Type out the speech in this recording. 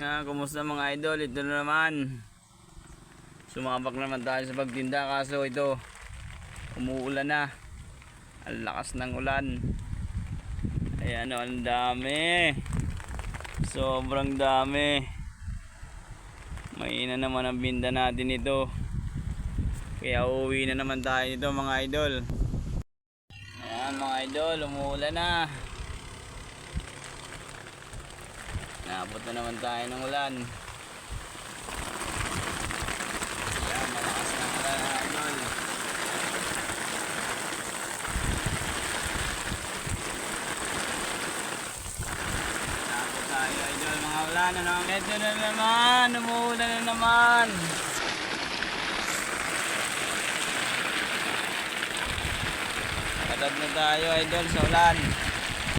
Kumusta mga idol? Ito na naman. Sumabak naman tayo sa pagtinda, kaso ito umuulan na. Ang lakas ng ulan. Ayan o, ang dami. Sobrang dami. Mahina naman ang binda natin ito. Kaya uuwi na naman tayo nito mga idol. Ayan mga idol, umuulan na. Naabot na naman tayo ng ulan. Ayan, malakas na ulan mga idol. Naabot tayo idol, mga ulan. Ito na naman, umuulan na naman. Katad na tayo idol sa ulan.